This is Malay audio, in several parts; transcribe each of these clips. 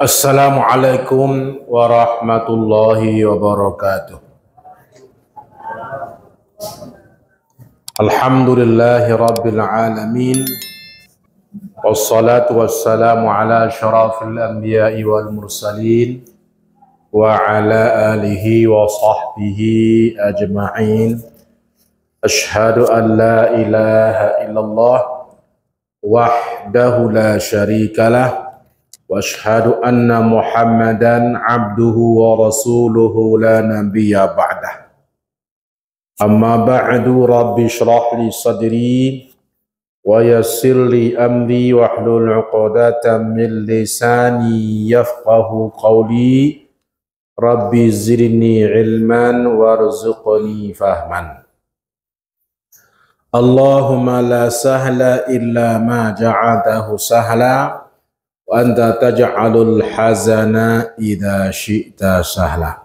Assalamualaikum warahmatullahi wabarakatuh. Alhamdulillahi rabbil alamin. Wassalatu wassalamu ala asyrafil anbiya'i wal mursalin wa ala alihi wa sahbihi ajma'in. Ashhadu an la ilaha illallah wahdahu la syarikalah wa ashhadu anna Muhammadan abduhu wa rasuluhu la nabiyya ba'dah. Amma ba'du, rabbi shrah li sadri wa yassir li amri wahlul 'uqdatam min lisani yafqahu qawli. Rabbi zidni ilman warzuqni fahman. Allahumma la sahla illa ma ja'altahu sahla wa anta taj'alul hazana idza syi'ta sahla.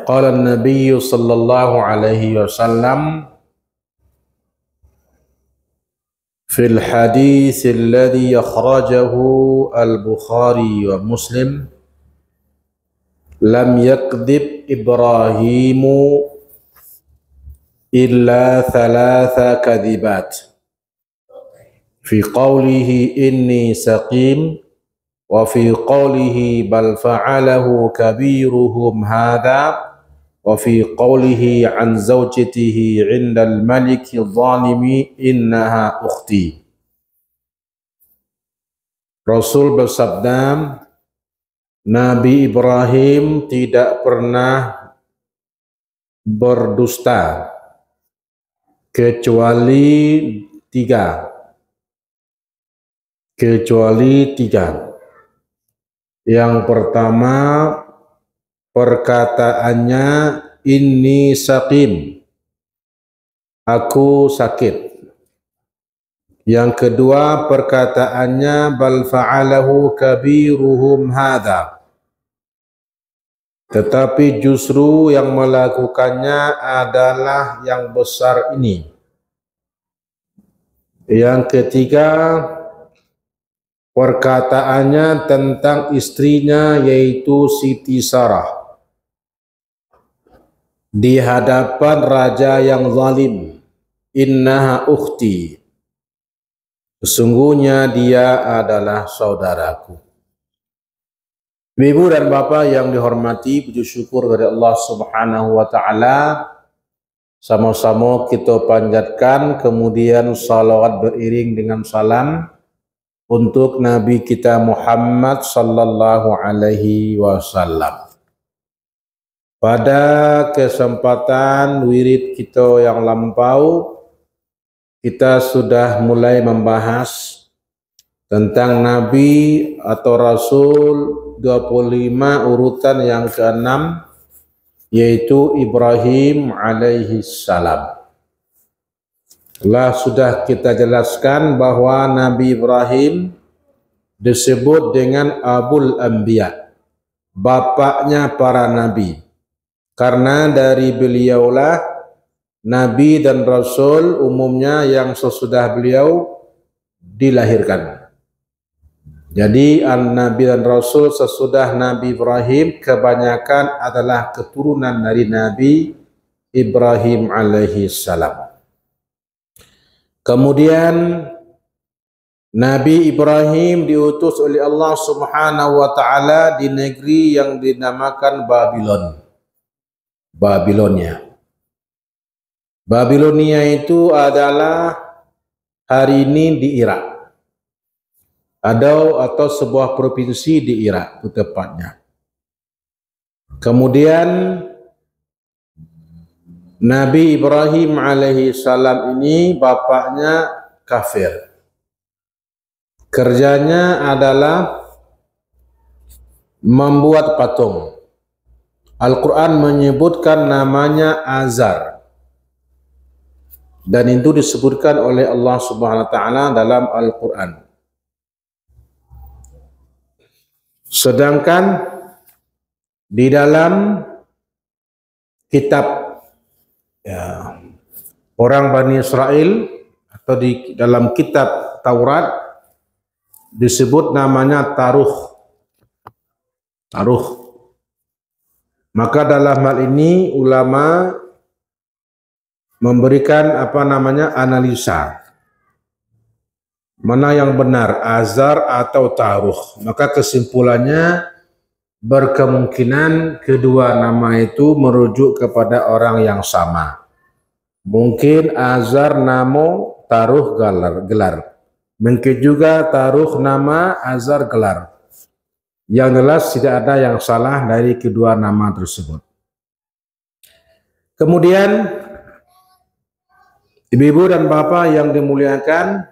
Qala an-nabiy sallallahu alaihi wasallam fil hadits alladhi akhrajahu al-Bukhari wa Muslim, lam yakdzib Ibrahimu illa thalatha kadhibat fi qawlihi inni saqim wa fi qawlihi bal fa'alahu kabiruhum hadha wa fi qawlihi an zawjatihi 'inda al-malik adh-dhalimi innaha ukhti. Rasul bersabda, Nabi Ibrahim tidak pernah berdusta kecuali tiga. Yang pertama, perkataannya inni saqim, aku sakit. Yang kedua, perkataannya bal fa'alahu kabiruhum hadha, tetapi justru yang melakukannya adalah yang besar ini. Yang ketiga, perkataannya tentang istrinya yaitu Siti Sarah di hadapan raja yang zalim, innaha ukhti, sesungguhnya dia adalah saudaraku. Ibu dan bapak yang dihormati, puji syukur dari Allah Subhanahu wa taala, sama-sama kita panjatkan, kemudian salawat beriring dengan salam untuk Nabi kita Muhammad sallallahu alaihi wasallam. Pada kesempatan wirid kita yang lampau, kita sudah mulai membahas tentang Nabi atau Rasul 25 urutan yang ke-6, yaitu Ibrahim alaihi salam. Sudah kita jelaskan bahwa Nabi Ibrahim disebut dengan Abul Anbiya, bapaknya para nabi, karena dari beliaulah nabi dan rasul umumnya yang sesudah beliau dilahirkan. Jadi nabi dan rasul sesudah Nabi Ibrahim kebanyakan adalah keturunan dari Nabi Ibrahim alaihi salam. Kemudian Nabi Ibrahim diutus oleh Allah Subhanahu wa taala di negeri yang dinamakan Babilonia itu adalah hari ini di Irak, atau sebuah provinsi di Irak itu tepatnya. Kemudian Nabi Ibrahim alaihi salam ini bapaknya kafir. Kerjanya adalah membuat patung. Al-Quran menyebutkan namanya Azar, dan itu disebutkan oleh Allah Subhanahu wa taala dalam Al-Quran. Sedangkan di dalam kitab orang Bani Israel atau di dalam kitab Taurat disebut namanya taruh. Taruh. Maka dalam hal ini ulama memberikan analisa. Mana yang benar, azar atau taruh? Maka kesimpulannya berkemungkinan kedua nama itu merujuk kepada orang yang sama. Mungkin azar namo, taruh gelar. Mungkin juga taruh nama, azar gelar. Yang jelas tidak ada yang salah dari kedua nama tersebut. Kemudian ibu-ibu dan bapak yang dimuliakan,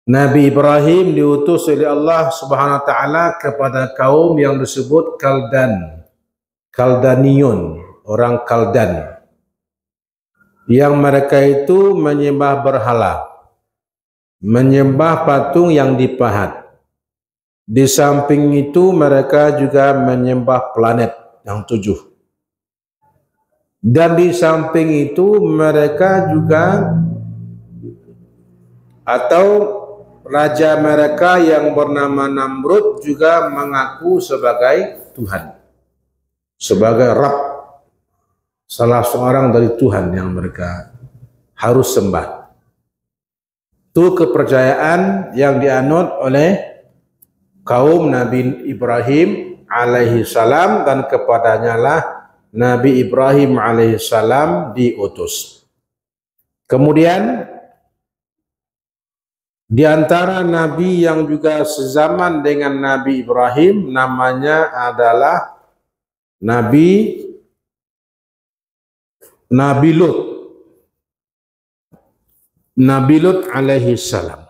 Nabi Ibrahim diutus oleh Allah Subhanahu wa taala kepada kaum yang disebut Kaldaniun, orang Kaldan. Yang mereka itu menyembah berhala, menyembah patung yang dipahat. Di samping itu mereka juga menyembah planet yang 7. Dan di samping itu mereka juga atau raja mereka yang bernama Namrud juga mengaku sebagai Tuhan, sebagai Rabb, salah seorang dari Tuhan yang mereka harus sembah. Itu kepercayaan yang dianut oleh kaum Nabi Ibrahim alaihi salam, dan kepadanya lah Nabi Ibrahim alaihi salam diutus. Kemudian di antara nabi yang juga sezaman dengan Nabi Ibrahim namanya adalah Nabi Lut. Nabi Lut alaihi salam.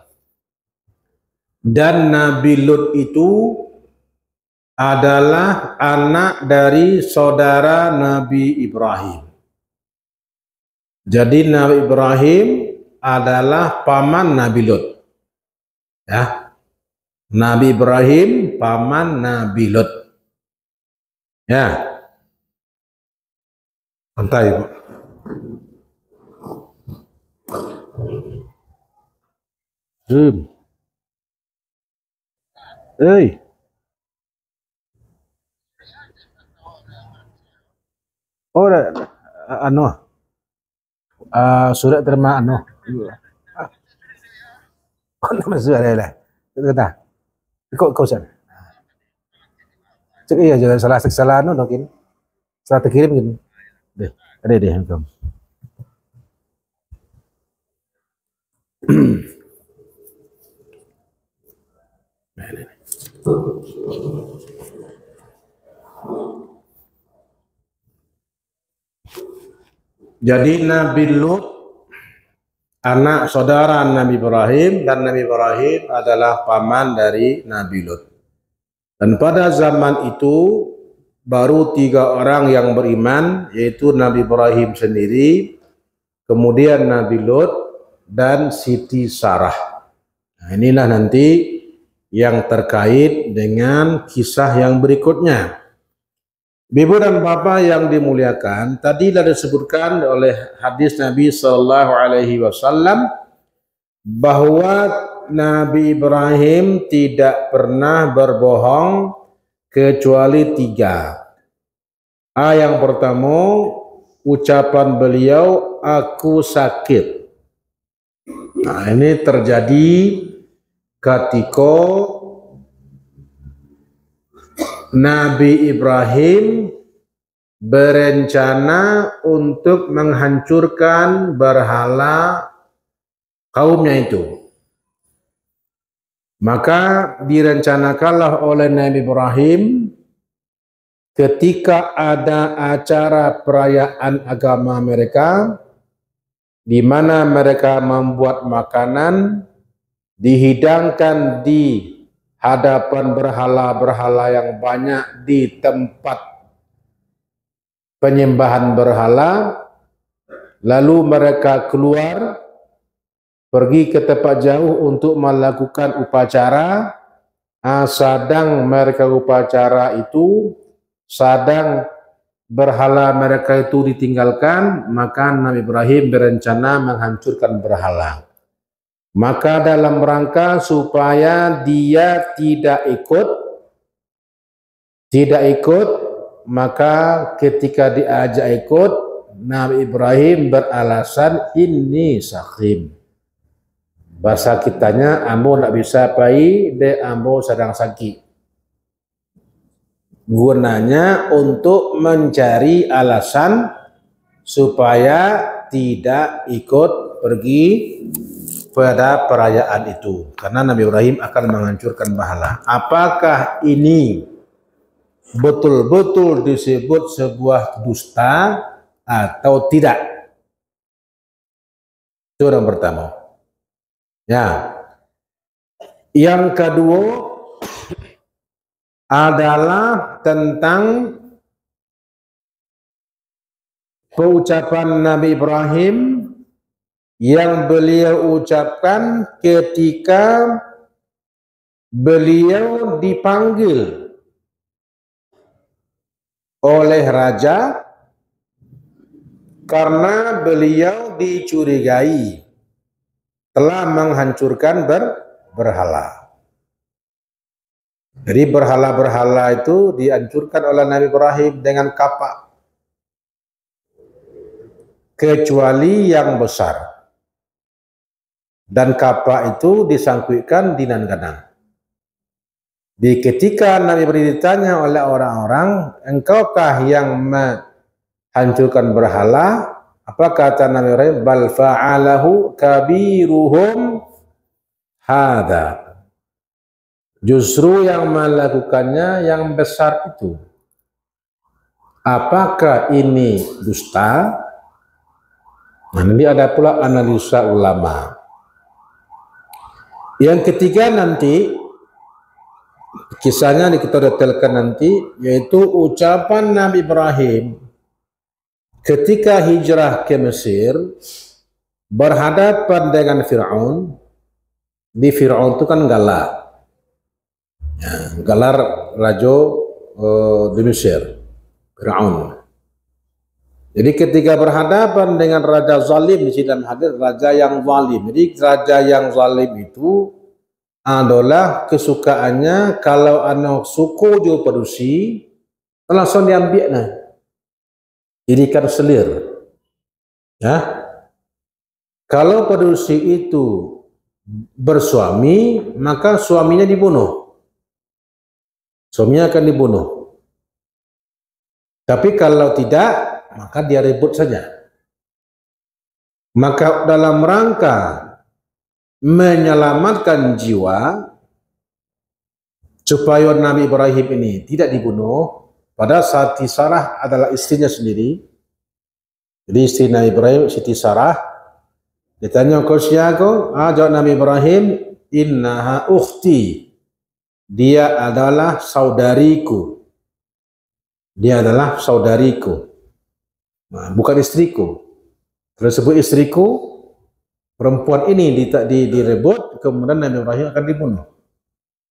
Dan Nabi Lut itu adalah anak dari saudara Nabi Ibrahim. Jadi Nabi Ibrahim adalah paman Nabi Lut. Ya. Nabi Ibrahim paman Nabi Lut. Ya. Santai, Bu. Zoom. Hey. Oh, surat terima oh, nama surat lah. Kata. Kau sana. Cek iya jangan salah mungkin. Salah terkirim mungkin. Deh, ada engkau. Jadi Nabi Lut anak saudara Nabi Ibrahim, dan Nabi Ibrahim adalah paman dari Nabi Lut. Dan pada zaman itu baru 3 orang yang beriman, yaitu Nabi Ibrahim sendiri, kemudian Nabi Lut, dan Siti Sarah. Nah, inilah nanti yang terkait dengan kisah yang berikutnya. Ibu dan bapak yang dimuliakan, tadi sudah disebutkan oleh hadis Nabi Sallallahu Alaihi Wasallam bahwa Nabi Ibrahim tidak pernah berbohong kecuali 3. Yang pertama, ucapan beliau, aku sakit. Nah, ini terjadi ketika Nabi Ibrahim berencana untuk menghancurkan berhala kaumnya itu. Maka direncanakanlah oleh Nabi Ibrahim ketika ada acara perayaan agama mereka, di mana mereka membuat makanan dihidangkan di hadapan berhala-berhala yang banyak di tempat penyembahan berhala. Lalu mereka keluar pergi ke tempat jauh untuk melakukan upacara. Sedang mereka upacara itu, sedang berhala mereka itu ditinggalkan, maka Nabi Ibrahim berencana menghancurkan berhala. Maka dalam rangka supaya dia tidak ikut, maka ketika diajak ikut, Nabi Ibrahim beralasan ini sakim. Bahasa kitanya, ambo nak bisa pai, de ambo sedang sakit. Gunanya untuk mencari alasan supaya tidak ikut pergi pada perayaan itu, karena Nabi Ibrahim akan menghancurkan berhala. Apakah ini betul-betul disebut sebuah dusta atau tidak? Itu yang pertama. Ya. Yang kedua adalah tentang pengucapan Nabi Ibrahim yang beliau ucapkan ketika beliau dipanggil oleh raja karena beliau dicurigai telah menghancurkan berhala. Jadi berhala-berhala itu dihancurkan oleh Nabi Ibrahim dengan kapak, kecuali yang besar. Dan kapak itu disangkutkan di nan-ganang. Di ketika Nabi Ibrahim ditanya oleh orang-orang, engkaukah yang menghancurkan berhala? Apa kata Nabi Ibrahim? Bal fa'alahu kabiruhum hada. Justru yang melakukannya yang besar itu. Apakah ini dusta? Nah, ini ada pula analisa ulama. Yang ketiga nanti, kisahnya kita detailkan nanti, yaitu ucapan Nabi Ibrahim ketika hijrah ke Mesir, berhadapan dengan Fir'aun. Di Fir'aun itu kan galar. Ya, galar raja di Mesir, Fir'aun. Jadi ketika berhadapan dengan raja zalim, di dalam hadis raja yang zalim. Jadi raja yang zalim itu adalah kesukaannya kalau anak suku jo produksi langsung diambil nah. Jadikan selir. Ya. Kalau produksi itu bersuami, maka suaminya dibunuh. Suaminya akan dibunuh. Tapi kalau tidak, maka dia ribut saja. Maka dalam rangka menyelamatkan jiwa supaya Nabi Ibrahim ini tidak dibunuh, pada saat Sarah adalah istrinya sendiri. Jadi istri Nabi Ibrahim, Siti Sarah, ditanya kau siapa? Jawab Nabi Ibrahim, innaha ukhti. Dia adalah saudariku. Dia adalah saudariku. Nah, bukan istriku. Kalau sebut istriku, perempuan ini direbut, kemudian Nabi Ibrahim akan dibunuh.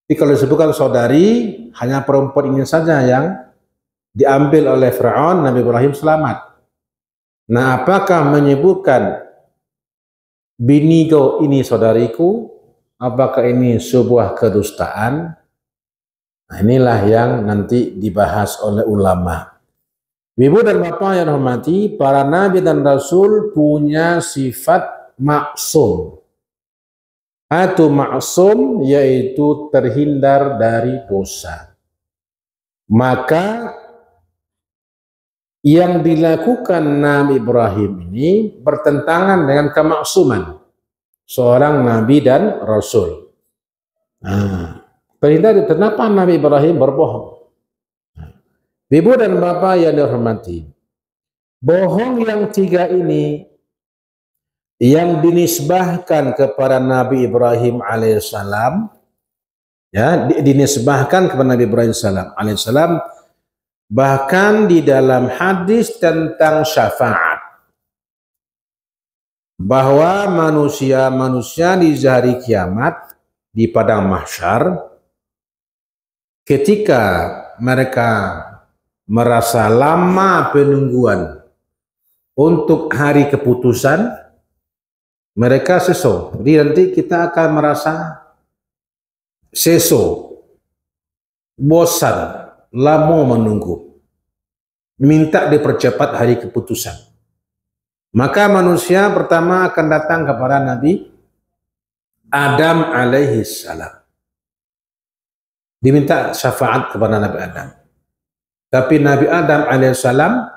Tapi kalau disebutkan saudari, hanya perempuan ini saja yang diambil oleh Fir'aun, Nabi Ibrahim selamat. Nah, apakah menyebutkan biniku ini saudariku, apakah ini sebuah kedustaan? Nah, inilah yang nanti dibahas oleh ulama. Ibu dan bapak yang hormati, para nabi dan rasul punya sifat maksum. Atau maksum yaitu terhindar dari dosa. Maka yang dilakukan Nabi Ibrahim ini bertentangan dengan kemaksuman seorang nabi dan rasul. Nah, terhindar. Kenapa Nabi Ibrahim berbohong? Ibu dan bapak yang dihormati, bohong yang tiga ini yang dinisbahkan kepada Nabi Ibrahim alaihissalam, ya, dinisbahkan kepada Nabi Ibrahim alaihissalam, bahkan di dalam hadis tentang syafaat, bahwa manusia di hari kiamat di padang mahsyar, ketika mereka merasa lama penungguan untuk hari keputusan, Mereka seso. Jadi nanti kita akan merasa seso, bosan, lama menunggu. Minta dipercepat hari keputusan. Maka manusia pertama akan datang kepada Nabi Adam alaihi salam. Diminta syafaat kepada Nabi Adam. Tapi Nabi Adam alaihi salam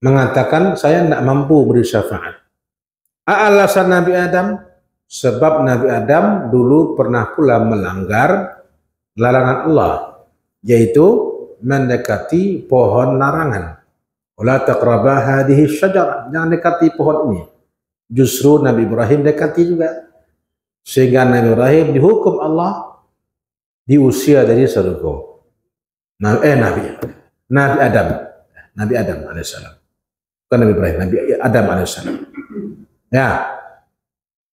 mengatakan, saya tidak mampu beri syafaat. Alasan Nabi Adam? Sebab Nabi Adam dulu pernah pula melanggar larangan Allah, yaitu mendekati pohon larangan. Wala taqraba hadhihi syajarah, jangan dekati pohon ini. Justru Nabi Ibrahim dekati juga. Sehingga Nabi Ibrahim dihukum Allah diusir dari surga. Nabi Adam alaihissalam. Bukan Nabi Ibrahim, Nabi Adam alaihissalam. Ya.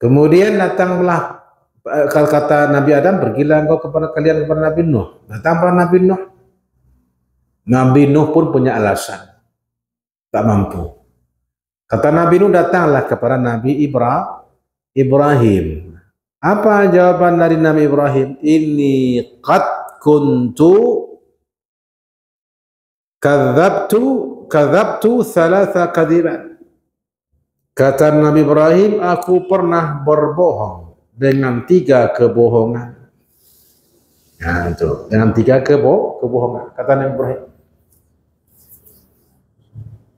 Kemudian datanglah, kalau kata Nabi Adam, pergilah engkau kepada Nabi Nuh. Datang kepada Nabi Nuh. Nabi Nuh pun punya alasan, tak mampu. Kata Nabi Nuh, datanglah kepada Nabi Ibrahim. Apa jawaban dari Nabi Ibrahim? Ini qad kuntu kadzabtu thalatha kadiban. Kata Nabi Ibrahim, aku pernah berbohong dengan 3 kebohongan. Nah, itu dengan 3 kebohongan, kata Nabi Ibrahim.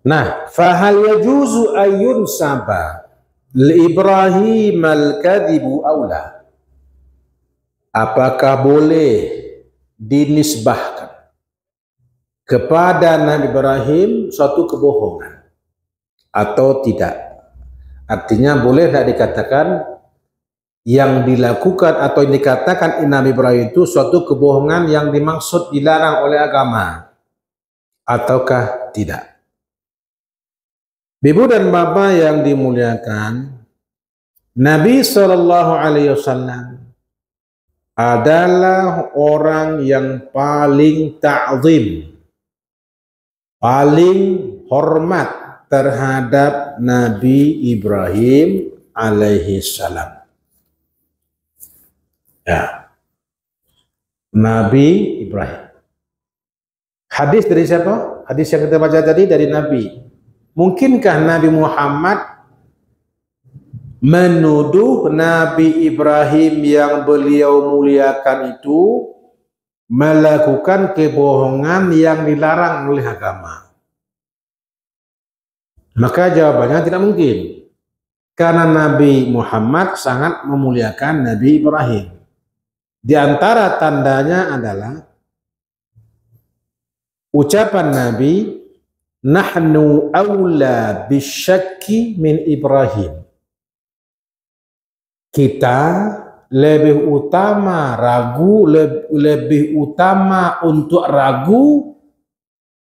Nah, fahal yajuzu ayun saba li Ibrahim al-kadhibu aula. Apakah boleh dinisbahkan kepada Nabi Ibrahim suatu kebohongan atau tidak? Artinya boleh tidak dikatakan yang dilakukan atau yang dikatakan Nabi Ibrahim itu suatu kebohongan yang dimaksud dilarang oleh agama ataukah tidak? Ibu dan bapak yang dimuliakan, Nabi SAW adalah orang yang paling ta'zim, paling hormat terhadap Nabi Ibrahim alaihi salam. Ya. Nabi Ibrahim. Hadis dari siapa? Hadis yang kita baca tadi dari Nabi. Mungkinkah Nabi Muhammad menuduh Nabi Ibrahim yang beliau muliakan itu melakukan kebohongan yang dilarang oleh agama? Maka jawabannya tidak mungkin. Karena Nabi Muhammad sangat memuliakan Nabi Ibrahim. Di antara tandanya adalah ucapan Nabi, nahnu awla bisyakki min Ibrahim. Kita lebih utama ragu, lebih utama untuk ragu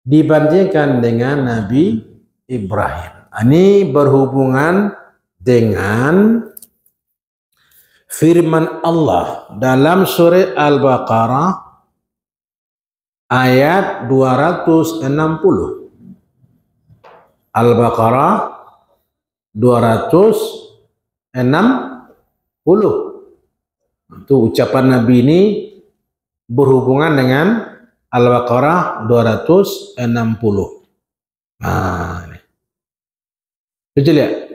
dibandingkan dengan Nabi Ibrahim. Ini berhubungan dengan firman Allah dalam surah Al-Baqarah ayat 260. Al-Baqarah 260. Itu ucapan Nabi ini berhubungan dengan Al-Baqarah 260. Nah, ini. Coba lihat.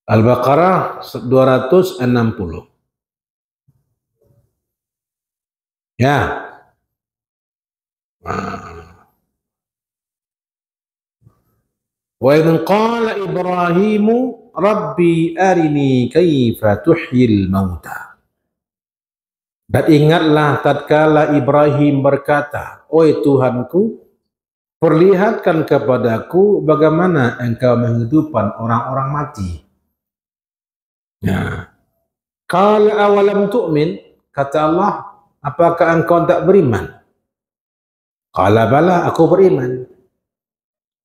Al-Baqarah 260. Ya. Wa idh qala Ibrahimu Rabbi arini kaifa tuhyil mauta. Dan ingatlah tatkala Ibrahim berkata, "Oi Tuhanku, perlihatkan kepadaku bagaimana engkau menghidupkan orang-orang mati." Ya. Qala awalam tu'min, kata Allah, apakah engkau tak beriman? Qala bala, aku beriman.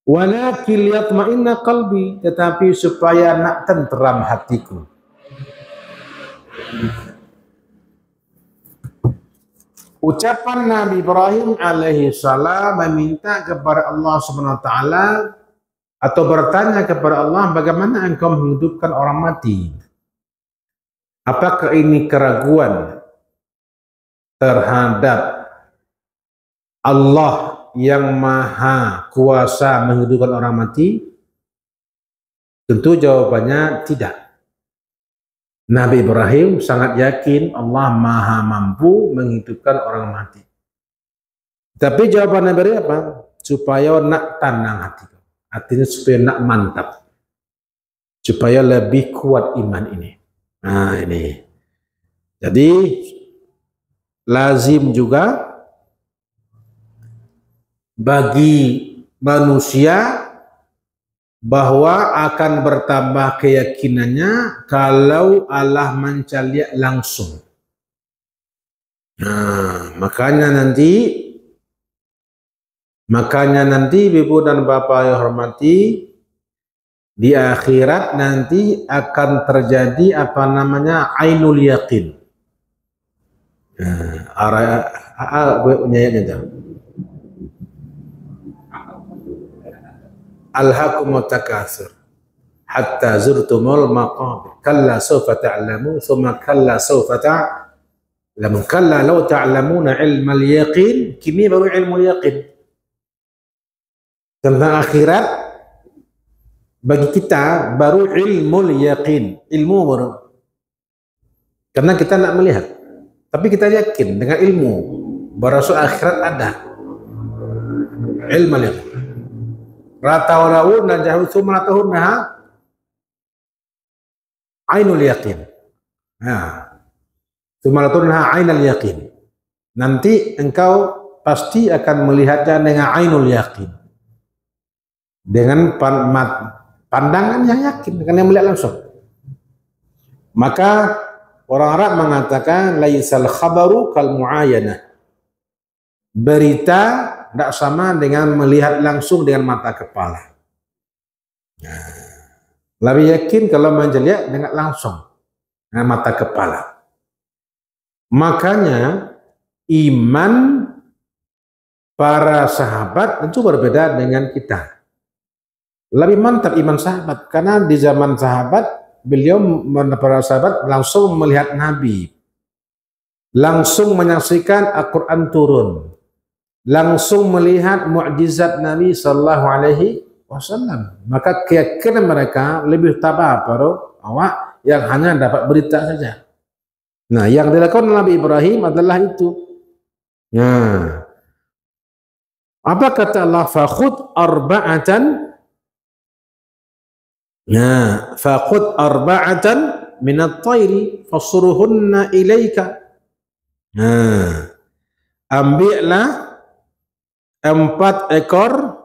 Walakin liyatma'inna qalbi, tetapi supaya nak tenteram hatiku. Ucapan Nabi Ibrahim alaihi salam meminta kepada Allah Subhanahu wa taala atau bertanya kepada Allah, bagaimana engkau menghidupkan orang mati? Apakah ini keraguan terhadap Allah yang maha kuasa menghidupkan orang mati? Tentu jawabannya tidak. Nabi Ibrahim sangat yakin Allah maha mampu menghidupkan orang mati. Tapi jawaban Nabi Ibrahim apa? Supaya nak tenang hati. Artinya supaya nak mantap. Supaya lebih kuat iman ini. Nah ini. Jadi lazim juga bagi manusia bahwa akan bertambah keyakinannya kalau Allah mencaliak langsung. Nah, makanya nanti Ibu dan Bapak yang hormati, di akhirat nanti akan terjadi apa namanya ainul yakin. Alhaakumut takatsur hatta zurtumul maqabir kalla sawfa ta'lamun thumma kalla sawfa ta'lamun kalla law ta'lamuna ilmal yaqin. Kini baru ilmu yaqin tentang akhirat. Bagi kita baru ilmu yaqin, ilmu baru, karena kita tidak melihat, tapi kita yakin dengan ilmu bahwa akhirat ada. Ilmu yaqin. Ratawrawuna jahu sumratahunna ainul yaqin. Nah, sumratahunna ainul yaqin. Nanti engkau pasti akan melihatnya dengan ainul yaqin, dengan pandangan yang yakin, dengan yang melihat langsung. Maka orang Arab mengatakan laisal khabaru kal muayanah. Berita tidak sama dengan melihat langsung dengan mata kepala. Lebih yakin kalau melihat dengan langsung dengan mata kepala. Makanya iman para sahabat itu berbeda dengan kita. Lebih mantap iman sahabat karena di zaman sahabat para sahabat langsung melihat Nabi, langsung menyaksikan Al-Quran turun, langsung melihat mukjizat Nabi Sallallahu Alaihi Wasallam. Maka keyakinan mereka lebih tabah pada awak yang hanya dapat berita saja. Nah, yang dilakukan Nabi Ibrahim adalah itu. Nah, apa kata Allah? Fakhud arba'atan. Nah, faqud arba'atan minat tayri fasuruhunna ilaika. Nah, ambillah 4 ekor.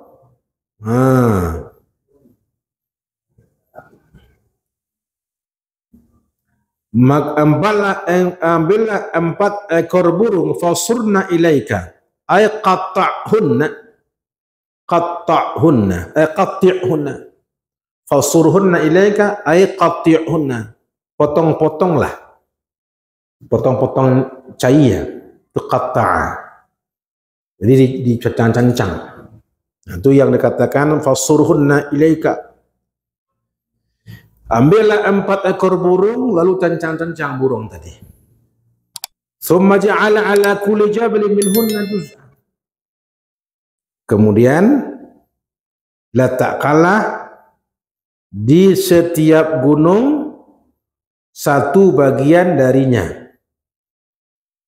Ambillah 4 ekor burung, fasurna ilaika, ay qatti'hunna, fasurhunna ilaika ay qatti'hunna, potong-potonglah, potong-potong cahaya itu qatta'a, jadi dicacang-cancang. Nah, itu yang dikatakan fasurhunna ilaika. Ambillah 4 ekor burung lalu cancang-cancang burung tadi. Tsumma ja'ala ala kulli jabalin minhunna juz'an. Kemudian letakkanlah di setiap gunung 1 bagian darinya.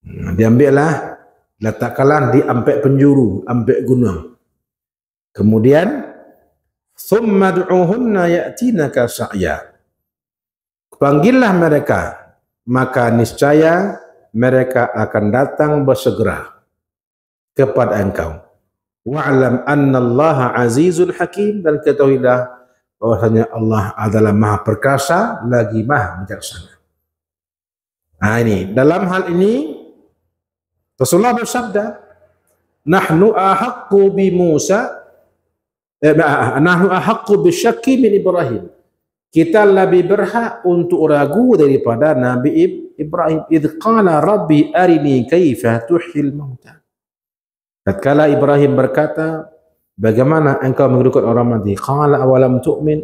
Nah, diambillah, letakkanlah di ampek penjuru, ampek gunung. Kemudian thumma du'uhunna ya'tinaka sa'ya. Panggillah mereka, maka niscaya mereka akan datang bersegera kepada engkau. Wa'lam annallaha azizul hakim, dan ketahuilah bahwasanya Allah adalah maha perkasa lagi maha bijaksana. Nah, ini dalam hal ini Rasulullah bersabda, nahnu ahaqqu bi Musa nahnu ahaqqu bisyakki min Ibrahim. Kita lebih berhak untuk ragu daripada Nabi Ibrahim. Idh qala rabbi arini kaifa tuhyil mauta. Tatkala Ibrahim berkata, Bagaimana engkau menghidupkan orang mati? Qala awalam tu'min?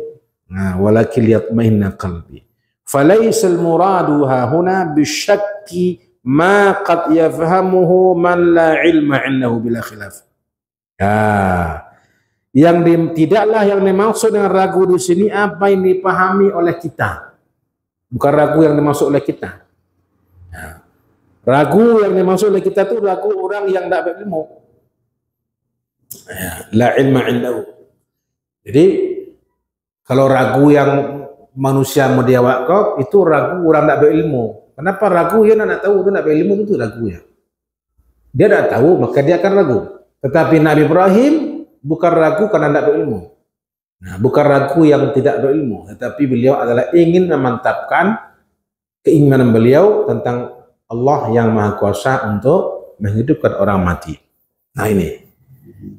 Nah, walakin liyatma'inna qalbi. Falaisal muradu hahuna bisyakki ma qad yafhamuhu man la ilma innahu bila khilaf. Ya, tidaklah yang dimaksud dengan ragu di sini apa yang dipahami oleh kita. Bukan ragu yang dimaksud oleh kita. Ya. Ragu yang dimaksud oleh kita itu ragu orang yang tidak berilmu. Ya, la ilma indahu. Jadi kalau ragu yang manusia modiawak itu ragu orang tidak berilmu. Kenapa ragu? Ya nak tahu itu tidak berilmu itu ragu ya. Dia tidak tahu maka dia akan ragu. Tetapi Nabi Ibrahim bukan ragu karena tidak berilmu. Nah, bukan ragu yang tidak berilmu, tetapi beliau adalah ingin memantapkan keinginan beliau tentang Allah yang Maha Kuasa untuk menghidupkan orang mati. Nah ini.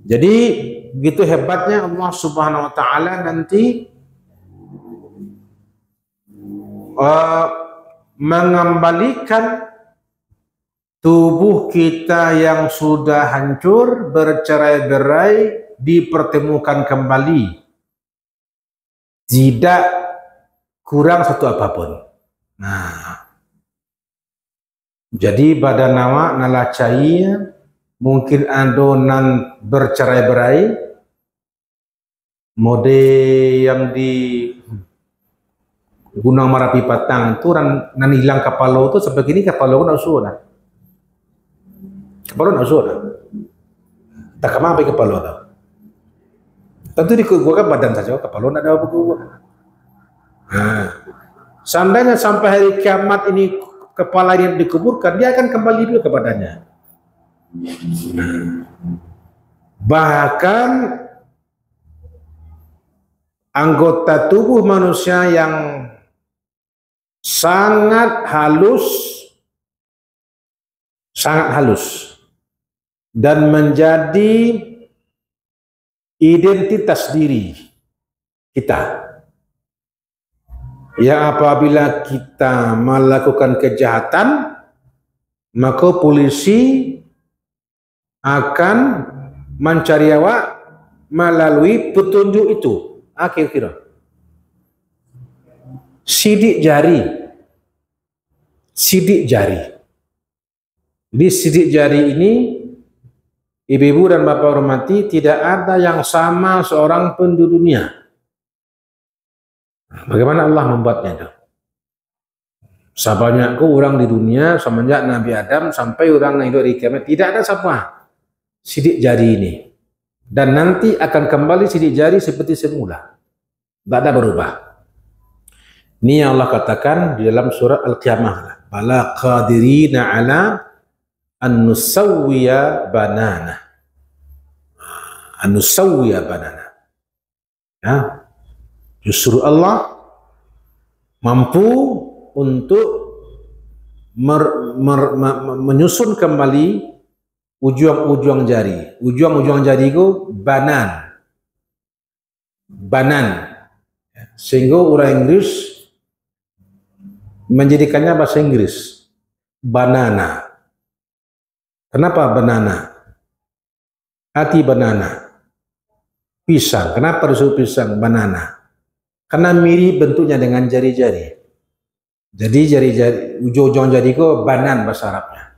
Jadi begitu hebatnya Allah Subhanahu wa taala nanti mengembalikan tubuh kita yang sudah hancur, bercerai-berai, dipertemukan kembali. Tidak kurang satu apapun. Nah, jadi badan awak nalacai, mungkin adonan bercerai-berai, mode yang di Gunung Merapi Patang itu nan hilang kapalo itu seperti ini kapalo nak sudah. Kapalo nak sudah. Tak kemana pergi kapalo tu. Tentu dikuburkan badan saja, kapalo nak ada apa kubur. Nah, seandainya sampai hari kiamat ini kepala yang dikuburkan, dia akan kembali dulu ke badannya. Bahkan anggota tubuh manusia yang sangat halus dan menjadi identitas diri kita, yang apabila kita melakukan kejahatan maka polisi akan mencari awak melalui petunjuk itu. Kira-kira sidik jari. Di sidik jari ini, ibu-ibu dan bapak hormati, tidak ada yang sama seorang pun di dunia. Bagaimana Allah membuatnya itu? Sebanyakku orang di dunia semenjak Nabi Adam sampai orang yang hidup di kiamat, tidak ada siapa sidik jari ini. Dan nanti akan kembali sidik jari seperti semula. Tidak ada berubah. Ini yang Allah katakan di dalam surah Al-Qiyamah. Bala qadirina ala an nusawwiya banana. An nusawwiya banana. Ya. Justru Allah mampu untuk menyusun kembali ujung-ujung jari. Ujung-ujung jari itu banan. Sehingga orang Inggris menjadikannya bahasa Inggris. Banana. Kenapa banana? Hati banana. Pisang. Kenapa disebut pisang? Banana. Karena mirip bentuknya dengan jari-jari. Jadi jari-jari, ujung-ujung jari itu banan bahasa Arabnya.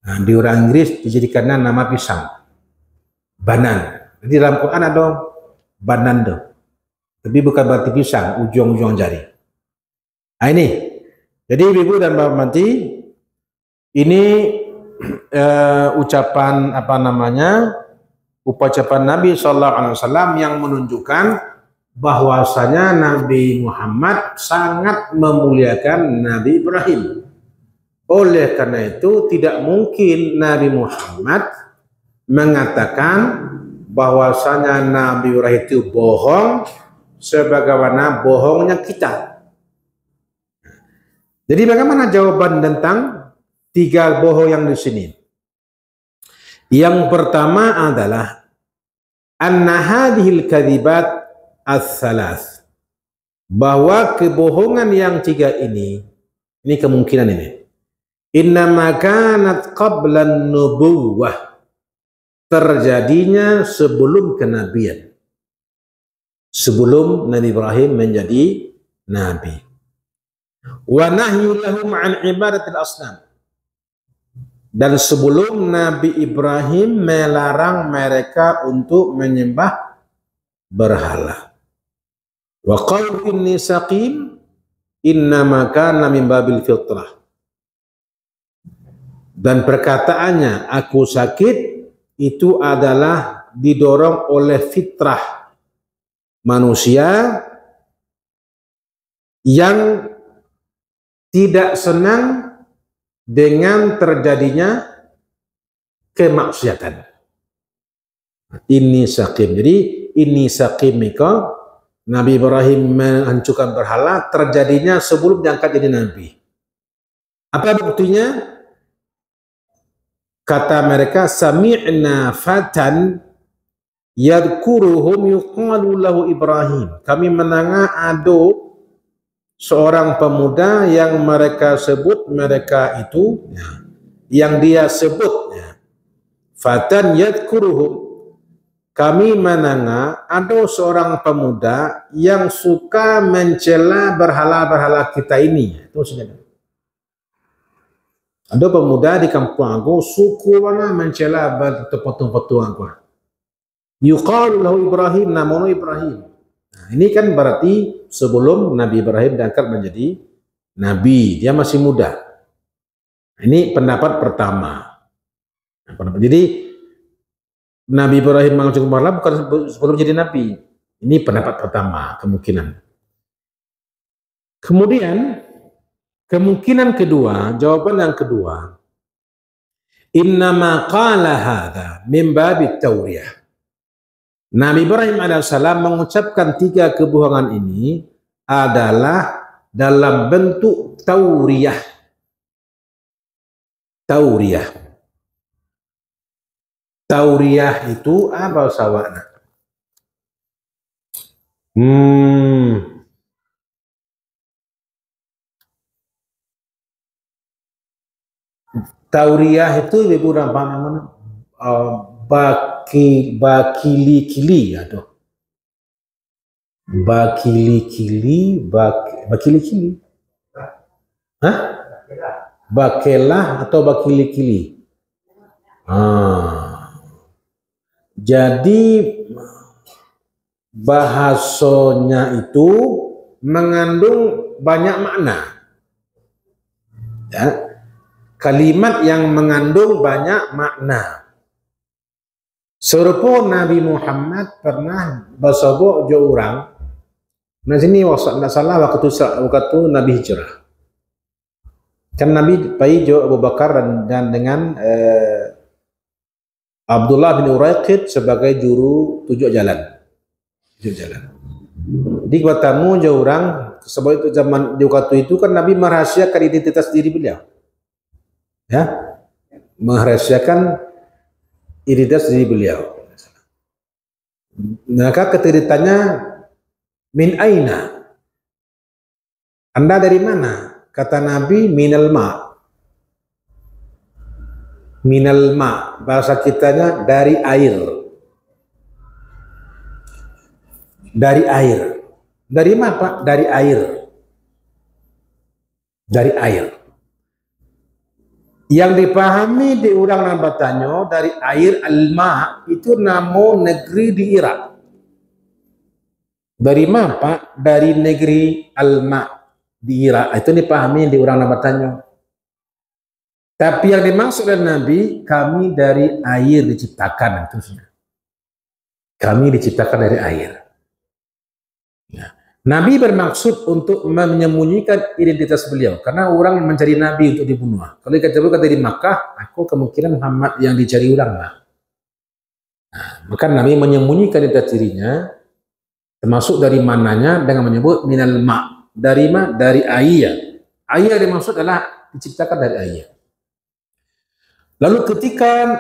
Nah, di orang Inggris dijadikannya nama pisang. Banan. Jadi dalam Quran ada banan tuh. Tapi bukan berarti pisang, ujung-ujung jari. Nah ini. Jadi ibu dan bapak mati, ini ucapan apa namanya? Ucapan Nabi SAW yang menunjukkan bahwasanya Nabi Muhammad sangat memuliakan Nabi Ibrahim. Oleh karena itu tidak mungkin Nabi Muhammad mengatakan bahwasanya Nabi Ibrahim itu bohong sebagaimana bohongnya kita. Jadi bagaimana jawaban tentang tiga bohong yang di sini? Yang pertama adalah anna hadhil kadzibat as-salas, bahwa kebohongan yang tiga ini kemungkinan ini innama kanat qablan nubuwah, terjadinya sebelum kenabian, sebelum Nabi Ibrahim menjadi nabi. Wa nahyu lahum an ibadatil asnam, dan sebelum Nabi Ibrahim melarang mereka untuk menyembah berhala. Wa qalu inni saqim innama kana min babil fitrah, dan perkataannya aku sakit itu adalah didorong oleh fitrah manusia yang tidak senang dengan terjadinya kemaksiatan. Ini sakim. Jadi ini sakim mika Nabi Ibrahim menghancurkan berhala terjadinya sebelum diangkat jadi nabi. Apa buktinya? Kata mereka, sami'na fatan yadhkuruhum yuqalu lahu Ibrahim. Kami mendengar ada seorang pemuda yang mereka sebut mereka itu, yang dia sebut fatan yadhkuruhum. Kami mendengar ada seorang pemuda yang suka mencela berhala-berhala kita ini. Itu saja. Ada pemuda di kampung aku suku mana mencela patung-patung aku. Yuqalu lahu Ibrahim, namanya Ibrahim. Nah, ini kan berarti sebelum Nabi Ibrahim diangkat menjadi nabi, dia masih muda. Ini pendapat pertama. Jadi Nabi Ibrahim menghancurkan berhala bukan sebelum jadi nabi. Ini pendapat pertama, kemungkinan. Kemudian kemungkinan kedua, jawaban yang kedua, innama qala hadza min babit tawriyah. Nabi Ibrahim alaihissalam mengucapkan tiga kebohongan ini adalah dalam bentuk tauriyah. Tauriyah. Tauriyah itu apa sawana? Tauriyah itu ibu namanya bakili-kili atau bakili-kili, hah? Bakelah atau bakili-kili. Jadi bahasanya itu mengandung banyak makna. Ya. Kalimat yang mengandung banyak makna. Serupa Nabi Muhammad pernah bersobok jo orang. Nah sini tidak salah waktu Nabi hijrah. Kan Nabi pergi jo Abu Bakar dan dengan Abdullah bin Uraiqid sebagai juru tujuh jalan. Di bertemu jo orang, sebab itu zaman di waktu itu kan Nabi merahasiakan identitas diri beliau. Ya, merahasiakan identitas diri beliau. Maka ketika min aina, Anda dari mana? Kata Nabi, minal ma. Minal ma, bahasa kitanya dari air. Dari air. Dari mana Pak? Dari air. Dari air. Yang dipahami di orang Nabatanyo dari air al-ma itu nama negeri di Irak. Dari mana Pak? Dari negeri al-ma di Irak. Itu dipahami di orang Nabatanyo. Tapi yang dimaksud oleh Nabi, kami dari air diciptakan. Kami diciptakan dari air. Ya. Nabi bermaksud untuk menyembunyikan identitas beliau karena orang mencari Nabi untuk dibunuh. Kalau dikatakan di Makkah, aku kemungkinan Muhammad yang dicari orang lah. Nah, maka Nabi menyembunyikan identitas dirinya, termasuk dari mananya dengan menyebut minal ma. Dari ma? Dari air. Air yang dimaksud adalah diciptakan dari air. Lalu ketika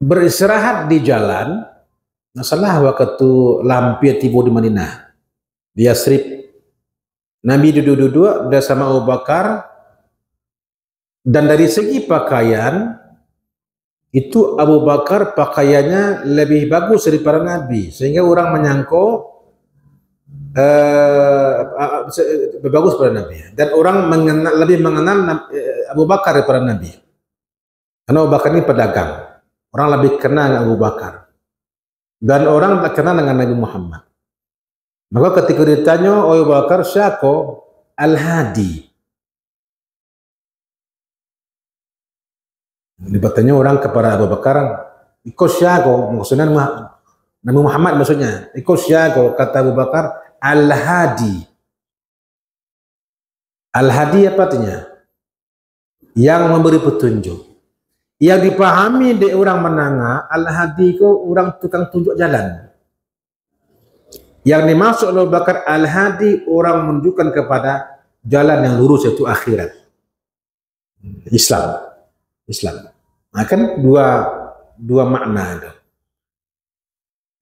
beristirahat di jalan, masalah waktu lampir tiba di Madinah, di Yasrib, Nabi duduk-duduk bersama Abu Bakar, dan dari segi pakaian itu Abu Bakar pakaiannya lebih bagus daripada Nabi, sehingga orang menyangka lebih bagus pada Nabi, dan orang lebih mengenal Abu Bakar daripada Nabi, karena Abu Bakar ini pedagang, orang lebih kenal Abu Bakar, dan orang tak kenal dengan Nabi Muhammad. Maka ketika ditanya oleh Abu Bakar, siapa? Al-Hadi. Bertanya orang kepada Abu Bakar, ikut siapa? Maksudnya Nabi Muhammad maksudnya. Ikut siapa? Kata Abu Bakar, Al-Hadi. Al-Hadi apa artinya? Yang memberi petunjuk. Yang dipahami di orang menengah, Al-Hadi itu orang tukang tunjuk jalan. Yang dimaksud oleh Abu Bakar Al-Hadi, orang menunjukkan kepada jalan yang lurus, yaitu akhirat. Islam. Nah, kan dua makna itu.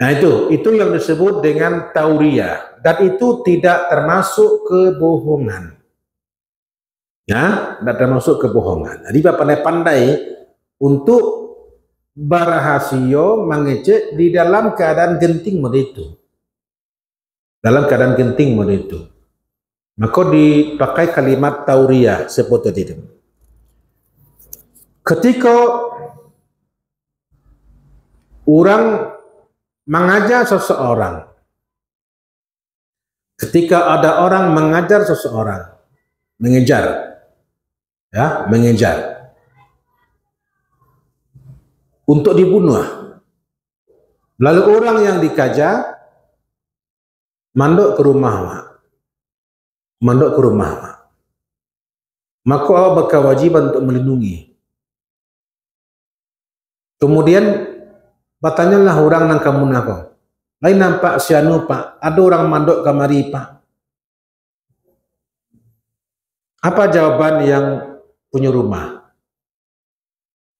Nah, itu yang disebut dengan tauriyah, dan itu tidak termasuk kebohongan. Ya, tidak termasuk kebohongan. Jadi pandai-pandai untuk berhasil mengecek di dalam keadaan genting itu. Dalam keadaan genting itu. Maka dipakai kalimat tauriyah seperti itu. Ketika orang mengajar seseorang, ketika ada orang mengajar seseorang, mengejar, untuk dibunuh, lalu orang yang dikejar mandok ke rumah, maka berkewajiban untuk melindungi. Kemudian bertanyalah orang nang kamu napa? Lain nampak sianu pak, ada orang mandok kamari pak. Apa jawaban yang punya rumah?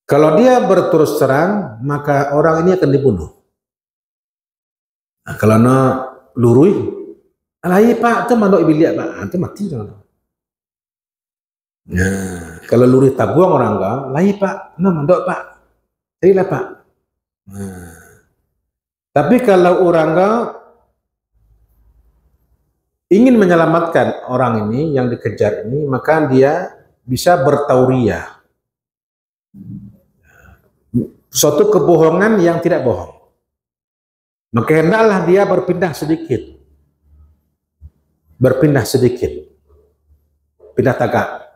Kalau dia berterus terang, maka orang ini akan dibunuh. Nah, kalau lurui, alai pak, itu mandok bilik pak, itu mati jangan. Nah, kalau lurui tabuang orang kau, lai pak, mandok pak. Jadilah pak. Nah, tapi kalau orang ingin menyelamatkan orang ini yang dikejar ini, maka dia bisa bertauriyah. Suatu kebohongan yang tidak bohong. Maka hendaklah dia berpindah sedikit. Pindah tagak.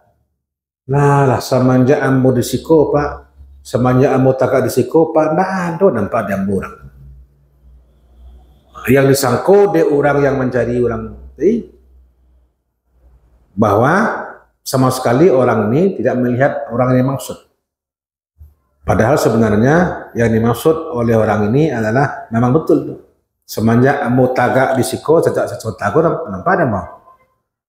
Lah semenjak ambo disiko pak. Semenjak ambo takak disiko pak, nah do nampak ada orang. Yang disangko dia orang yang mencari orang bahwa sama sekali orang ini tidak melihat orang yang maksud. Padahal sebenarnya yang dimaksud oleh orang ini adalah memang betul. Semenjak ambo takak disiko, sejak takut nampak ada mau.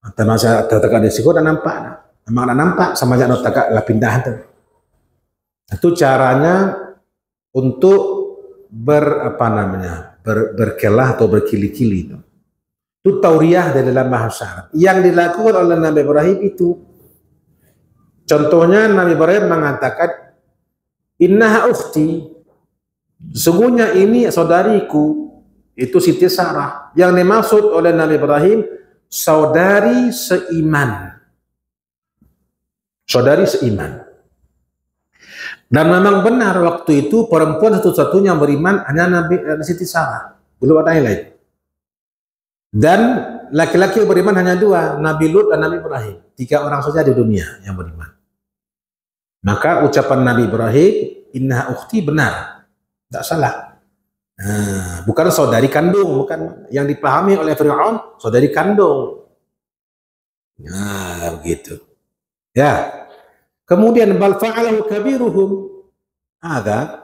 Atau masa takak disiko dan nampak. Memang ada nampak semenjak takak lah pindah tu. Itu caranya untuk berkelah atau berkili-kili itu. Itu tauriyah di dalam bahasa Arab. Yang dilakukan oleh Nabi Ibrahim itu. Contohnya Nabi Ibrahim mengatakan, innaha ukhti, sesungguhnya ini saudariku, itu Siti Sarah. Yang dimaksud oleh Nabi Ibrahim, saudari seiman. Saudari seiman. Dan memang benar waktu itu perempuan satu-satunya yang beriman hanya Nabi Siti Sarah. Belum ada yang lain. Dan laki-laki yang beriman hanya dua, Nabi Lut dan Nabi Ibrahim. 3 orang saja di dunia yang beriman. Maka ucapan Nabi Ibrahim, inna ukhti, benar. Tidak salah. Nah, bukan saudari kandung, bukan yang dipahami oleh Fir'aun, saudari kandung. Nah, begitu. Ya. Kemudian bal fa'alahu kabiruhum. Ada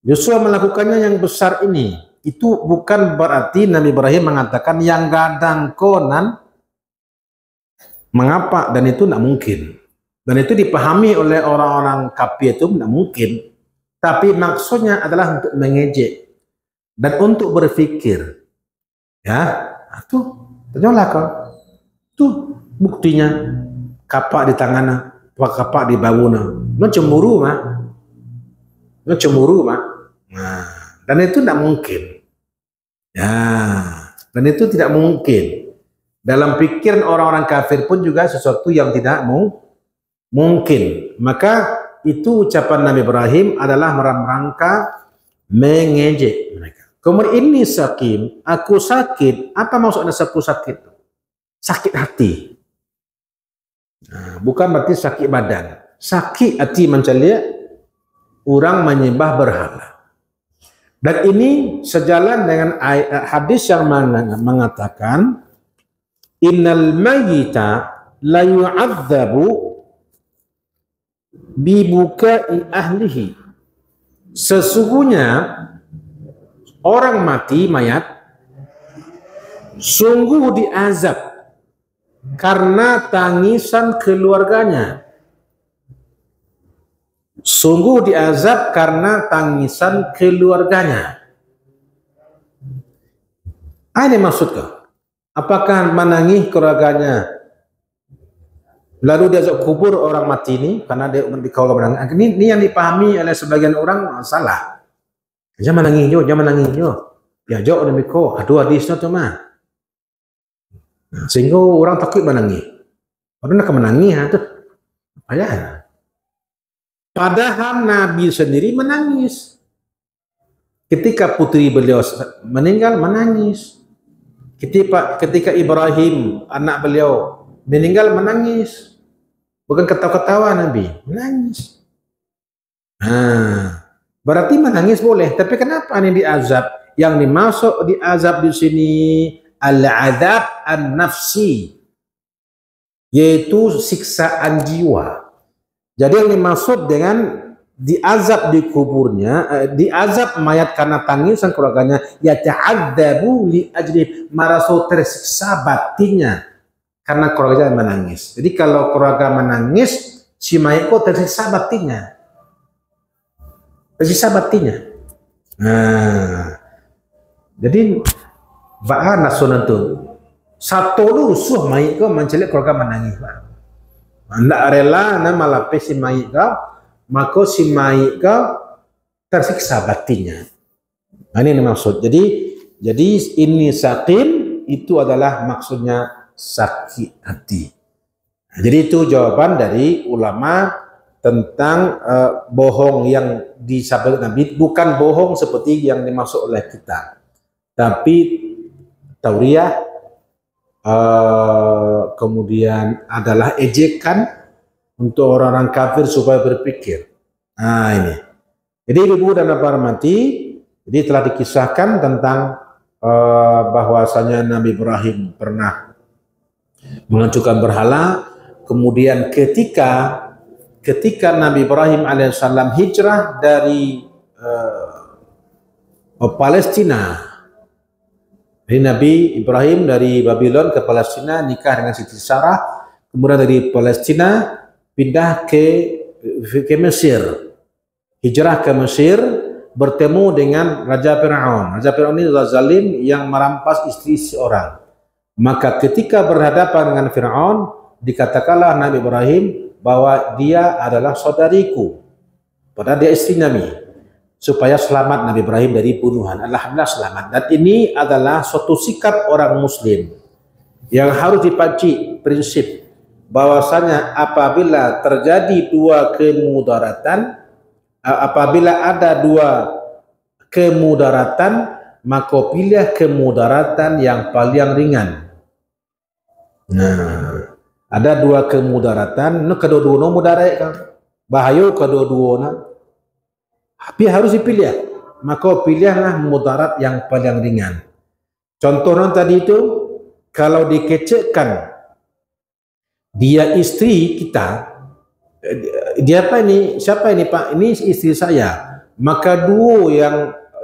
Yosua melakukannya yang besar ini. Itu bukan berarti Nabi Ibrahim mengatakan yang gadang konan mengapa, dan itu tidak mungkin. Dan itu dipahami oleh orang-orang kafir itu tidak mungkin. Tapi maksudnya adalah untuk mengejek dan untuk berpikir. Ya, itu ternyata kau. Tuh buktinya kapak di tangannya, kapak di bawuna. Nó cemburu mah. cemburu, Mak. Nah, dan itu tidak mungkin. Ya, dan itu tidak mungkin. Dalam pikiran orang-orang kafir pun juga sesuatu yang tidak mungkin. Maka itu ucapan Nabi Ibrahim adalah rangka mengejek mereka. Kemudian ini sakim, aku sakit. Apa maksudnya aku sakit? Sakit hati. Nah, bukan berarti sakit badan. Sakit hati mencari orang menyembah berhala. Dan ini sejalan dengan hadis yang mengatakan innal mayyita la yu'adzabu bi bukai ahlihi. Sesungguhnya orang mati, mayat, sungguh diazab karena tangisan keluarganya. Sungguh diazab karena tangisan keluarganya. Apa maksudnya? Apakah menangis keluarganya lalu diazab kubur orang mati ini karena dia kalau menangis? Ini yang dipahami oleh sebagian orang salah. Jangan menangis jo, jangan menangis jo. Ya jo demikian. Aduh hadisnya tu mah. Sehingga orang takut menangis. Orang nak menangis tu. Ayah. Padahal Nabi sendiri menangis. Ketika putri beliau meninggal, menangis. Ketika Ibrahim, anak beliau, meninggal, menangis. Bukan ketawa-ketawa Nabi, menangis. Berarti menangis boleh. Tapi kenapa ini diazab? Yang dimasuk diazab di sini al-azab an-nafsi, yaitu siksaan jiwa. Jadi yang dimaksud dengan diazab di kuburnya, diazab mayat karena tangisan keluarganya, ya ta'adzabu li ajli, merasa tersiksa batinnya karena keluarganya menangis. Jadi kalau keluarga menangis, si mayat kok tersiksa batinnya. Tersiksa batinnya. Nah, jadi bahana sunan tu satu lusuh mayat kok mencelik keluarga menangis, Pak. Anda rela nama lapis si mayit kau, maka si mayit kau tersiksa batinnya. Ini maksud. Jadi ini sakim itu adalah maksudnya sakit hati. Jadi itu jawaban dari ulama tentang bohong yang disampaikan Nabi, bukan bohong seperti yang dimaksud oleh kita, tapi tauriah. Kemudian adalah ejekan untuk orang-orang kafir supaya berpikir. Nah ini. Jadi ibu dan bapak hormati, jadi telah dikisahkan tentang bahwasanya Nabi Ibrahim pernah menghancurkan berhala. Kemudian ketika Nabi Ibrahim alaihissalam hijrah dari Palestina. Jadi Nabi Ibrahim dari Babylon ke Palestina nikah dengan Siti Sarah, kemudian dari Palestina pindah ke Mesir, hijrah ke Mesir, bertemu dengan Raja Fir'aun. Raja Fir'aun ini adalah zalim yang merampas istri seorang. Maka ketika berhadapan dengan Fir'aun, dikatakanlah Nabi Ibrahim bahwa dia adalah saudariku, padahal dia istri Nabi. Supaya selamat Nabi Ibrahim dari bunuhan. Alhamdulillah selamat. Dan ini adalah suatu sikap orang muslim yang harus dipaci prinsip bahwasanya apabila terjadi dua kemudaratan, apabila ada dua kemudaratan, maka pilih kemudaratan yang paling ringan. Nah, ada dua kemudaratan, kedua-dua mudarat kan. Bahaya kedua-dua. Tapi harus dipilih, maka pilihlah mudarat yang paling ringan. Contohnya tadi itu, kalau dikecekkan dia istri kita, dia apa ini? Siapa ini Pak? Ini istri saya. Maka dua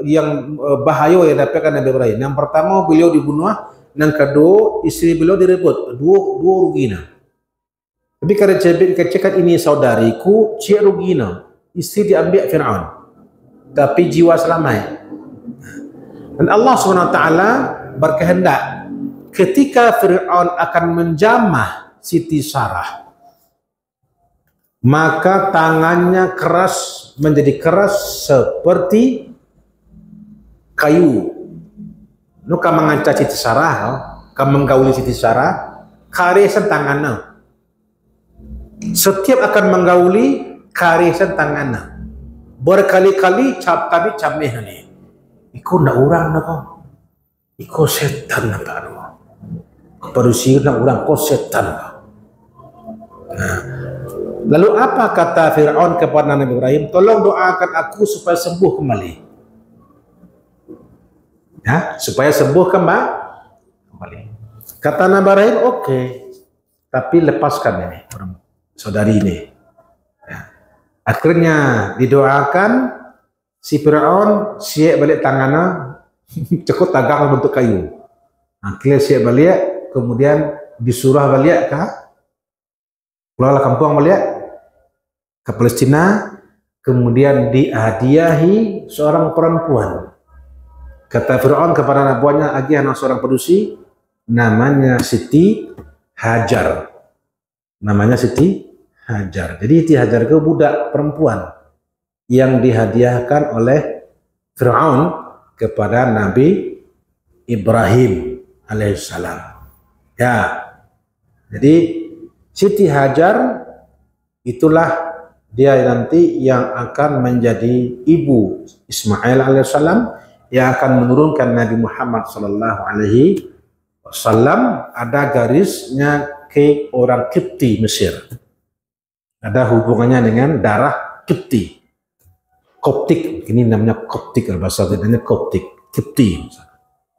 yang bahaya yang dapatkan Nabi Ibrahim. Yang pertama beliau dibunuh, yang kedua istri beliau direbut. Dua ruginya. Tapi kalau kecekkan ini saudariku, cik ruginya. Istri diambil Fir'aun. Tapi jiwa selamat. Dan Allah SWT berkehendak ketika Fir'aun akan menjamah Siti Sarah, maka tangannya keras, menjadi keras seperti kayu. Nu ka manganca Siti Sarah, ka menggauli Siti Sarah, karisan tangannya. Setiap akan menggauli karisan tangannya. Berkali-kali cap tadi cameh ni. Iko na urang na ko. Iko setan na pa ano. Kepadusi na urang ko setan. Nah, lalu apa kata Fir'aun kepada Nabi Ibrahim? Tolong doakan aku supaya sembuh kembali. Ya, supaya sembuh kembali. Kata Nabi Ibrahim, oke. Tapi lepaskan ini orang saudari ini. Ya. Akhirnya didoakan, si Fir'aun siap balik tangannya, cukup tagang bentuk kayu. Akhirnya siap balik, kemudian disuruh balik ke pulau kampung balik ke Palestina, kemudian dihadiahi seorang perempuan. Kata Fir'aun kepada anak buahnya, agi anak seorang pedusi, namanya Siti Hajar. Namanya Siti Hajar. Jadi Siti Hajar itu budak perempuan yang dihadiahkan oleh Fir'aun kepada Nabi Ibrahim alaihissalam. Ya, jadi Siti Hajar itulah dia nanti yang akan menjadi ibu Ismail alaihissalam, yang akan menurunkan Nabi Muhammad sallallahu alaihi wasallam. Ada garisnya ke orang Kipti Mesir. Ada hubungannya dengan darah Kipti. Koptik, ini namanya Koptik, bahasa Arabnya Koptik, Kipti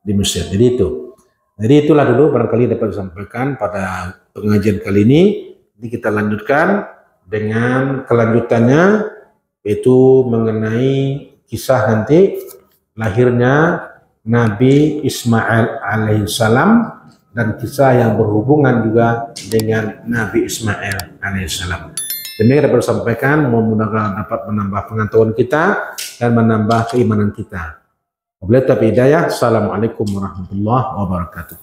di Mesir. Jadi itu. Jadi itulah dulu barangkali dapat disampaikan pada pengajian kali ini. Jadi kita lanjutkan dengan kelanjutannya, yaitu mengenai kisah nanti lahirnya Nabi Ismail alaihissalam dan kisah yang berhubungan juga dengan Nabi Ismail alaihissalam. Demikian dapat disampaikan, mudah-mudahan dapat menambah pengetahuan kita dan menambah keimanan kita. Wabillahi taufiq hidayah. Assalamualaikum warahmatullahi wabarakatuh.